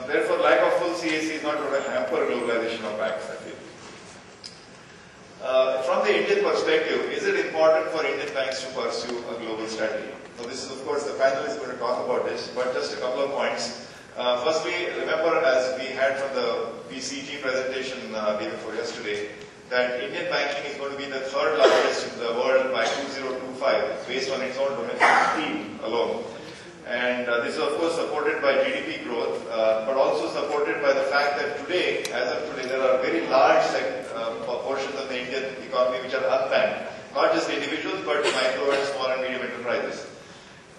Therefore, lack of full CAC is not going to hamper globalization of banks, I feel. From the Indian perspective, is it important for Indian banks to pursue a global strategy? Now, this is, of course, the panel is going to talk about this, but just a couple of points. Firstly, remember, as we had from the PCG presentation day before yesterday, that Indian banking is going to be the third largest in the world by 2025, based on its own domestic steam alone. And this is, of course, supported by GDP growth, but also supported by the fact that today, as of today, there are very large portions of the Indian economy which are unbanked. Not just individuals, but micro and small and medium enterprises.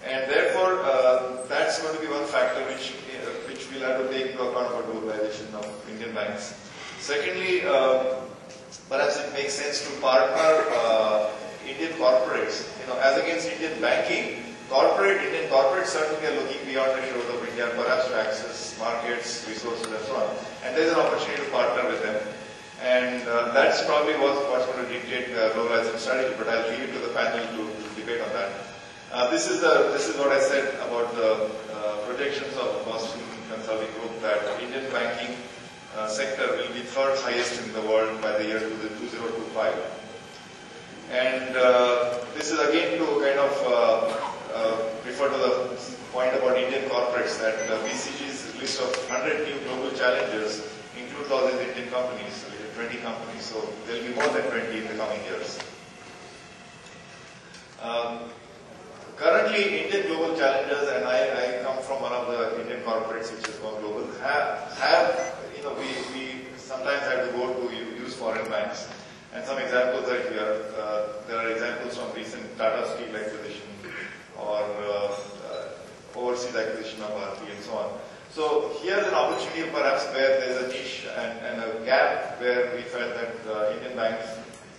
And therefore, that's going to be one factor which we'll have to take into account for globalization of Indian banks. Secondly, perhaps it makes sense to partner Indian corporates, as against Indian banking. Indian corporates certainly are looking beyond the shores of India, perhaps to access markets, resources, and so on. And there's an opportunity to partner with them. And that's probably what's going to dictate globalization strategy. But I'll leave it to the panel to debate on that. This is what I said about the projections of Boston Consulting Group, that Indian banking sector will be third highest in the world by the year 2025. And this is again to kind of refer to the point about Indian corporates, that BCG's list of 100 new global challengers includes all these Indian companies, 20 companies, so there will be more than 20 in the coming years. Currently, Indian global challengers, and I come from one of the Indian corporates which has gone global, we sometimes have to go to use foreign banks. And some examples are here. There are examples from recent Tata Steel acquisition or overseas acquisition of RP and so on. So here's an opportunity perhaps where there's a niche and a gap where we felt that Indian banks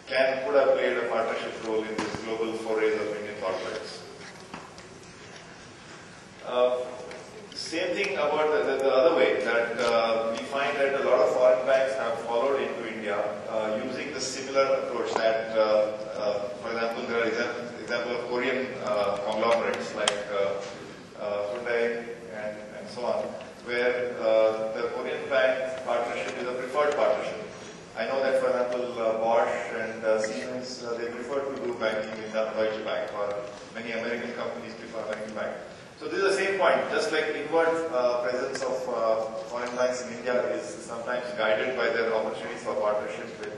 could have played a partnership role in this global forays of Indian corporates. Same thing about the other way, that we find that a lot of foreign banks have followed into India using the similar approach that, for example, there are example of Korean conglomerates like Hyundai and so on, where the Korean bank partnership is a preferred partnership. I know that, for example, Bosch and Siemens, they prefer to do banking in Deutsche Bank, or many American companies prefer American bank. So this is the same point. Just like inward presence of foreign banks in India is sometimes guided by their opportunities for partnership with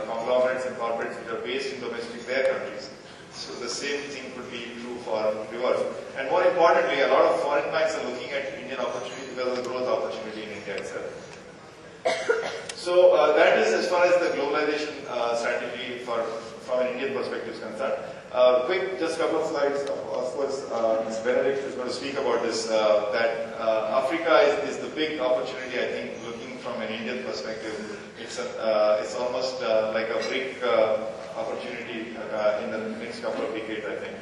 conglomerates and corporates which are based in their countries. So the same thing could be true for reverse. And more importantly, a lot of foreign banks are looking at Indian opportunities because of the growth opportunity in India itself. So that is as far as the globalization strategy from an Indian perspective is concerned. Just a couple of slides. Of course, Ms. Benedict is going to speak about this, that Africa is the big opportunity, I think, looking from an Indian perspective. It's almost like a big opportunity in the next couple of decades, I think.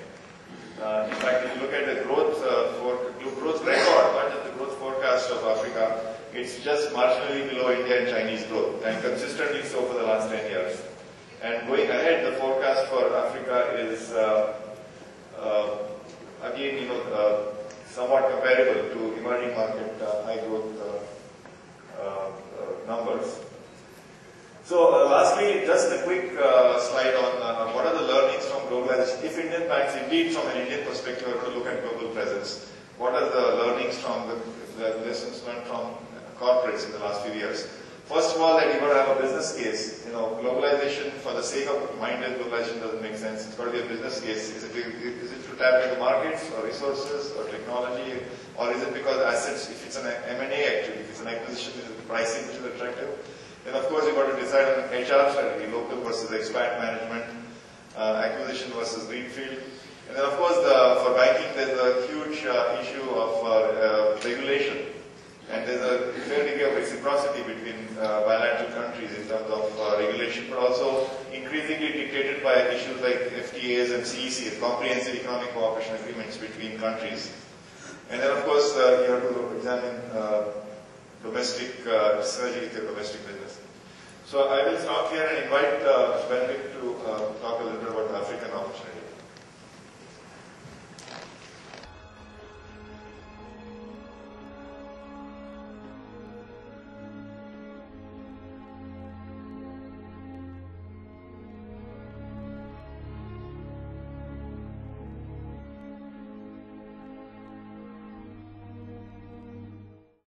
In fact, if you look at the growth record, not just the growth forecast of Africa, it's just marginally below India and Chinese growth, and consistently so for the last 10 years. And going ahead, the forecast for Africa is again, somewhat comparable to emerging market high growth numbers. So lastly, just a quick slide on what are the learnings from globalization. If Indian banks, indeed from an Indian perspective, are to look at global presence, what are the learnings from the lessons learned from corporates in the last few years? First of all, that you got to have a business case. Globalization for the sake of minded globalization doesn't make sense. It's got to be a business case. Is it to tap into markets or resources or technology, or is it because assets? If it's an M&A actually, if it's an acquisition, is it pricing which is attractive? Then of course you've got to decide on an HR strategy, local versus expat management, acquisition versus greenfield. And then of course for banking there's a huge issue of regulation. And there's a fair degree of reciprocity between bilateral countries in terms of regulation, but also increasingly dictated by issues like FTAs and CEC, Comprehensive Economic Cooperation Agreements between countries. And then of course you have to examine domestic synergy with your domestic business. So I will stop here and invite Benedict to talk a little bit about the African opportunity.